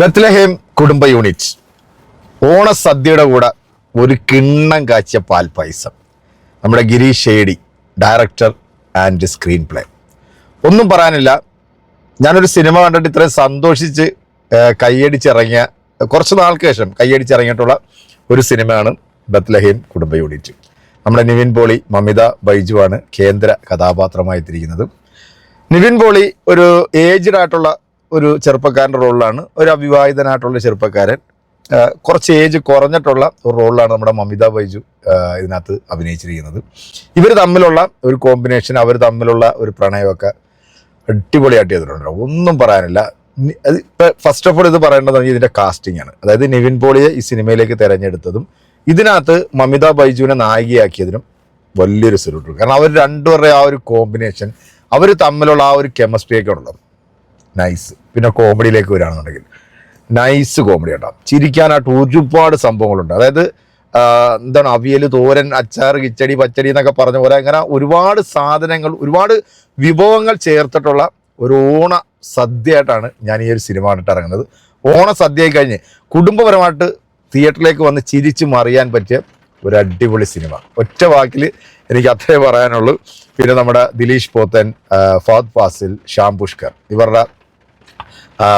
Bethlehem കുടുംബ unit ഓണസദ്യയുടെ കൂടെ ഒരു കിണ്ണം കാച്ചിയ പാൽപ്പായസം. നമ്മുടെ Girish shady, director and screen play. ഒന്നും പറയാനില്ല. ഞാനൊരു സിനിമ കണ്ടിട്ട് ഇത്രയും സന്തോഷിച്ച് കൈയടിച്ചിറങ്ങിയ, കുറച്ച് നാൾക്ക് ശേഷം കൈയടിച്ചിറങ്ങിയിട്ടുള്ള ഒരു സിനിമയാണ് ബത്ലഹേം കുടുംബ യൂണിറ്റ്. നമ്മുടെ നിവിൻ പോളി, മമിത ബൈജുവാണ് കേന്ദ്ര കഥാപാത്രമായിട്ടിരിക്കുന്നത്. നിവിൻ പോളി ഒരു ഏജ്ഡ് ആയിട്ടുള്ള ഒരു ചെറുപ്പക്കാരൻ്റെ റോളിലാണ്, ഒരു അവിവാഹിതനായിട്ടുള്ള ചെറുപ്പക്കാരൻ. കുറച്ച് ഏജ് കുറഞ്ഞിട്ടുള്ള ഒരു റോളിലാണ് നമ്മുടെ മമിത ബൈജു ഇതിനകത്ത് അഭിനയിച്ചിരിക്കുന്നത്. ഇവർ തമ്മിലുള്ള ഒരു കോമ്പിനേഷൻ, അവർ തമ്മിലുള്ള ഒരു പ്രണയമൊക്കെ അടിപൊളിയായിട്ട് ചെയ്തിട്ടുണ്ട്. ഒന്നും പറയാനില്ല. ഫസ്റ്റ് ഓഫ് ഓൾ ഇത് പറയേണ്ടത് ഇതിൻ്റെ കാസ്റ്റിംഗ് ആണ്. അതായത് നിവിൻ പോളിയെ ഈ സിനിമയിലേക്ക് തിരഞ്ഞെടുത്തതും ഇതിനകത്ത് മമിത ബൈജുവിനെ നായികയാക്കിയതിനും വലിയൊരു സല്യൂട്ട്. കാരണം അവർ രണ്ടുപേരുടെ ആ ഒരു കോമ്പിനേഷൻ, അവർ തമ്മിലുള്ള ആ ഒരു കെമിസ്ട്രിയൊക്കെ ഉണ്ടല്ലോ, നൈസ്. പിന്നെ കോമഡിയിലേക്ക് വരികയാണെന്നുണ്ടെങ്കിൽ നൈസ് കോമഡി കേട്ടോ. ചിരിക്കാനായിട്ട് ഒരുപാട് സംഭവങ്ങളുണ്ട്. അതായത് എന്താണ്, അവിയൽ, തോരൻ, അച്ചാർ, കിച്ചടി, പച്ചടി എന്നൊക്കെ പറഞ്ഞ പോലെ അങ്ങനെ ഒരുപാട് സാധനങ്ങൾ, ഒരുപാട് വിഭവങ്ങൾ ചേർത്തിട്ടുള്ള ഒരു ഓണ സദ്യയായിട്ടാണ് ഞാൻ ഈ ഒരു സിനിമ കണ്ടിട്ട് ഇറങ്ങുന്നത്. ഓണ സദ്യയായി കഴിഞ്ഞ് കുടുംബപരമായിട്ട് തിയേറ്ററിലേക്ക് വന്ന് ചിരിച്ച് മറിയാൻ പറ്റിയ ഒരു അടിപൊളി സിനിമ. ഒറ്റ വാക്കിൽ എനിക്ക് അത്രേ പറയാനുള്ളൂ. പിന്നെ നമ്മുടെ ദിലീഷ് പോത്തൻ, ഫഹദ് ഫാസിൽ, ശ്യാം പുഷ്കർ, ഇവരുടെ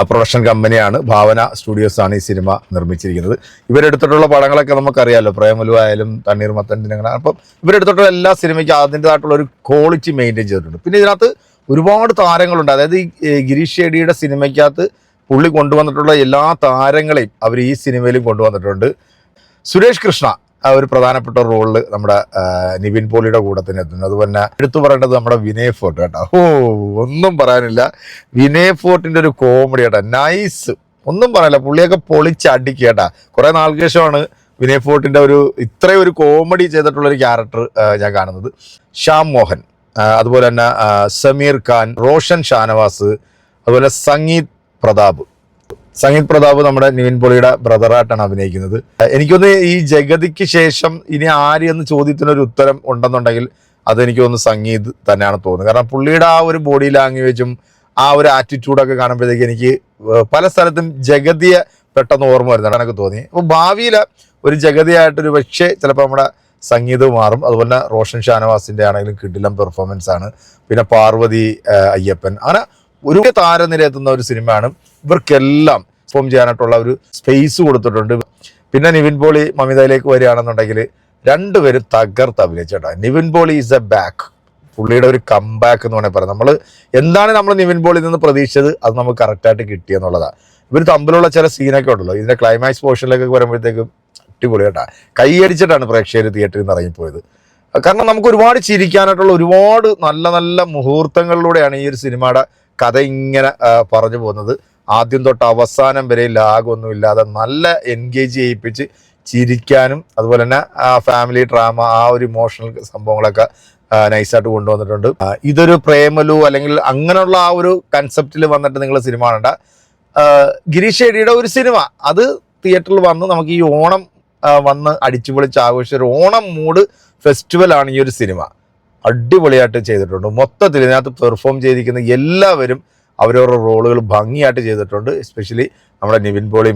പ്രൊഡക്ഷൻ കമ്പനിയാണ് ഭാവന സ്റ്റുഡിയോസാണ് ഈ സിനിമ നിർമ്മിച്ചിരിക്കുന്നത്. ഇവരെടുത്തിട്ടുള്ള പടങ്ങളൊക്കെ നമുക്കറിയാമല്ലോ, പ്രേമലു ആയാലും തണ്ണീർമത്തൻ ദിനങ്ങളാണ്. അപ്പം ഇവരെടുത്തിട്ടുള്ള എല്ലാ സിനിമയ്ക്കും അതിൻ്റെതായിട്ടുള്ള ഒരു ക്വാളിറ്റി മെയിൻറ്റെയിൻ ചെയ്തിട്ടുണ്ട്. പിന്നെ ഇതിനകത്ത് ഒരുപാട് താരങ്ങളുണ്ട്. അതായത് ഈ ഗിരീഷ് ഷേഡിയുടെ സിനിമയ്ക്കകത്ത് പുള്ളി കൊണ്ടുവന്നിട്ടുള്ള എല്ലാ താരങ്ങളെയും അവർ ഈ സിനിമയിലും കൊണ്ടുവന്നിട്ടുണ്ട്. സുരേഷ് കൃഷ്ണ ഒരു പ്രധാനപ്പെട്ട റോളിൽ നമ്മുടെ നിവിൻ പോളിയുടെ കൂടെ തന്നെ എത്തുന്നു. അതുപോലെ എടുത്തു പറയേണ്ടത് നമ്മുടെ വിനയ് ഫോർട്ട് കേട്ടോ. ഒന്നും പറയാനില്ല. വിനയ് ഫോർട്ടിൻ്റെ ഒരു കോമഡി കേട്ടോ, നൈസ്. ഒന്നും പറയാനില്ല. പുള്ളിയൊക്കെ പൊളിച്ചടിക്കുക കേട്ടാ. കുറേ നാൾക്ക് ശേഷമാണ് വിനയ് ഫോർട്ടിൻ്റെ ഇത്രയും ഒരു കോമഡി ചെയ്തിട്ടുള്ളൊരു ക്യാരക്ടർ ഞാൻ കാണുന്നത്. ശ്യാം മോഹൻ, അതുപോലെ തന്നെ സമീർ ഖാൻ, റോഷൻ ഷാനവാസ്, അതുപോലെ സംഗീത് പ്രതാപ് നമ്മുടെ നിവിൻ പോളിയുടെ ബ്രദറായിട്ടാണ് അഭിനയിക്കുന്നത്. എനിക്കൊന്ന് ഈ ജഗതിക്ക് ശേഷം ഇനി ആര് എന്ന് ചോദ്യത്തിനൊരു ഉത്തരം ഉണ്ടെന്നുണ്ടെങ്കിൽ അതെനിക്ക് തോന്നുന്നു സംഗീത് തന്നെയാണ് തോന്നുന്നത്. കാരണം പുള്ളിയുടെ ആ ഒരു ബോഡി ലാംഗ്വേജും ആ ഒരു ആറ്റിറ്റ്യൂഡൊക്കെ കാണുമ്പോഴത്തേക്ക് എനിക്ക് പല സ്ഥലത്തും ജഗതിയെ പെട്ടെന്ന് ഓർമ്മ വരുന്നതാണ് എനിക്ക് തോന്നി. അപ്പോൾ ഭാവിയിൽ ഒരു ജഗതിയായിട്ടൊരു പക്ഷേ ചിലപ്പോൾ നമ്മുടെ സംഗീത് മാറും. അതുപോലെ റോഷൻ ഷാനവാസിൻ്റെ ആണെങ്കിലും കിടിലം പെർഫോമൻസ് ആണ്. പിന്നെ പാർവതി അയ്യപ്പൻ, അങ്ങനെ ഒരു താരനിരയെത്തുന്ന ഒരു സിനിമയാണ്. ഇവർക്കെല്ലാം പെർഫോം ചെയ്യാനായിട്ടുള്ള ഒരു സ്പേസ് കൊടുത്തിട്ടുണ്ട്. പിന്നെ നിവിൻ പോളി മമിതയിലേക്ക് വരികയാണെന്നുണ്ടെങ്കിൽ രണ്ടുപേരും തകർത്ത് അഭിനയിച്ചേട്ടാ. Nivin Pauly is a back. പുള്ളിയുടെ ഒരു കംബാക്ക് എന്ന് വേണമെങ്കിൽ പറയാം. എന്താണ് നമ്മൾ നിവിൻ പോളിയിൽ നിന്ന് പ്രതീക്ഷിച്ചത് അത് നമുക്ക് കറക്റ്റായിട്ട് കിട്ടിയെന്നുള്ളതാണ്. ഇവർ തമ്മിലുള്ള ചില സീനൊക്കെ ഉണ്ടല്ലോ, ഇതിൻ്റെ ക്ലൈമാക്സ് പോർഷനിലേക്കൊക്കെ വരുമ്പോഴത്തേക്കും അടിപൊളി കേട്ടാ. കൈയടിച്ചിട്ടാണ് പ്രേക്ഷകർ തിയേറ്ററിൽ നിന്ന് ഇറങ്ങിപ്പോയത്. കാരണം നമുക്ക് ഒരുപാട് ചിരിക്കാനായിട്ടുള്ള ഒരുപാട് നല്ല നല്ല മുഹൂർത്തങ്ങളിലൂടെയാണ് ഈ ഒരു സിനിമയുടെ കഥ ഇങ്ങനെ പറഞ്ഞു പോകുന്നത്. ആദ്യം തൊട്ട് അവസാനം വരെ ലാഗൊന്നും ഇല്ലാതെ നല്ല എൻഗേജ് ചെയ്യിപ്പിച്ച് ചിരിക്കാനും, അതുപോലെ തന്നെ ഫാമിലി ഡ്രാമ, ആ ഒരു ഇമോഷണൽ സംഭവങ്ങളൊക്കെ നൈസായിട്ട് കൊണ്ടുവന്നിട്ടുണ്ട്. ഇതൊരു പ്രേമലു അല്ലെങ്കിൽ അങ്ങനെയുള്ള ആ ഒരു കൺസെപ്റ്റിൽ വന്നിട്ട് നിങ്ങൾ സിനിമ കാണണ്ട. ഗിരീഷ് ഷേഡിയുടെ ഒരു സിനിമ അത് തിയേറ്ററിൽ വന്ന് നമുക്ക് ഈ ഓണം വന്ന് അടിച്ചുപൊളിച്ച് ആഘോഷിച്ച ഒരു ഓണം മൂഡ് ഫെസ്റ്റിവലാണ് ഈ ഒരു സിനിമ. അടിപൊളിയായിട്ട് ചെയ്തിട്ടുണ്ട്. മൊത്തത്തിൽ ഇതിനകത്ത് പെർഫോം ചെയ്തിരിക്കുന്ന എല്ലാവരും അവരവരുടെ റോളുകൾ ഭംഗിയായിട്ട് ചെയ്തിട്ടുണ്ട്. എസ്പെഷ്യലി നമ്മുടെ നിവിൻ പോളി,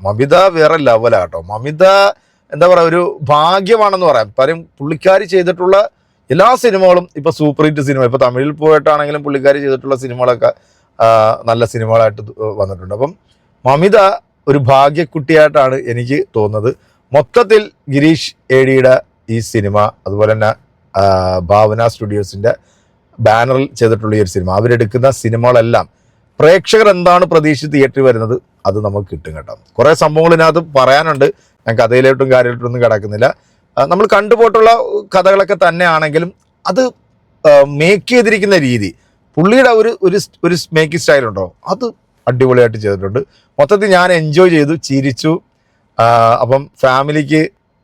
മമിത വേറെ ലെവലാട്ടോ. മമിത എന്താ പറയുക, ഒരു ഭാഗ്യമാണെന്ന് പറയാം. കാര്യം പുള്ളിക്കാരി ചെയ്തിട്ടുള്ള എല്ലാ സിനിമകളും ഇപ്പോൾ സൂപ്പർ ഹിറ്റ് സിനിമ, ഇപ്പോൾ തമിഴിൽ പോയിട്ടാണെങ്കിലും പുള്ളിക്കാരി ചെയ്തിട്ടുള്ള സിനിമകളൊക്കെ നല്ല സിനിമകളായിട്ട് വന്നിട്ടുണ്ട്. അപ്പം മമിത ഒരു ഭാഗ്യക്കുട്ടിയായിട്ടാണ് എനിക്ക് തോന്നുന്നത്. മൊത്തത്തിൽ ഗിരീഷ് ഏടിയുടെ ഈ സിനിമ, അതുപോലെ തന്നെ ഭാവന സ്റ്റുഡിയോസിൻ്റെ ബാനറിൽ ചെയ്തിട്ടുള്ള ഈ ഒരു സിനിമ, അവരെടുക്കുന്ന സിനിമകളെല്ലാം പ്രേക്ഷകർ എന്താണ് പ്രതീക്ഷിച്ച് തിയേറ്ററിൽ വരുന്നത് അത് നമുക്ക് കിട്ടും കേട്ടോ. കുറേ സംഭവങ്ങൾ ഇതിനകത്ത് പറയാനുണ്ട്. ഞാൻ കഥയിലോട്ടും കാര്യമായിട്ടൊന്നും കിടക്കുന്നില്ല. നമ്മൾ കണ്ടുപോയിട്ടുള്ള കഥകളൊക്കെ തന്നെയാണെങ്കിലും അത് മേക്ക് ചെയ്തിരിക്കുന്ന രീതി, പുള്ളിയുടെ ഒരു മേക്കിംഗ് സ്റ്റൈലുണ്ടോ, അത് അടിപൊളിയായിട്ട് ചെയ്തിട്ടുണ്ട്. മൊത്തത്തിൽ ഞാൻ എൻജോയ് ചെയ്തു, ചിരിച്ചു. അപ്പം ഫാമിലിക്ക്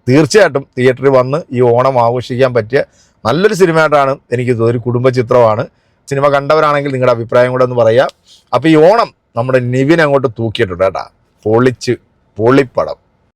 തീർച്ചയായിട്ടും തിയേറ്ററിൽ വന്ന് ഈ ഓണം ആഘോഷിക്കാൻ പറ്റിയ നല്ലൊരു സിനിമയായിട്ടാണ് എനിക്ക് തോന്നുന്നത്. ഒരു കുടുംബ ചിത്രമാണ്. സിനിമ കണ്ടവരാണെങ്കിൽ നിങ്ങളുടെ അഭിപ്രായം കൂടെ ഒന്ന് പറയുക. അപ്പോൾ ഈ ഓണം നമ്മുടെ നിവിൻ അങ്ങോട്ട് തൂക്കിയിട്ടുണ്ട് കേട്ടാ. പൊളിപ്പടം.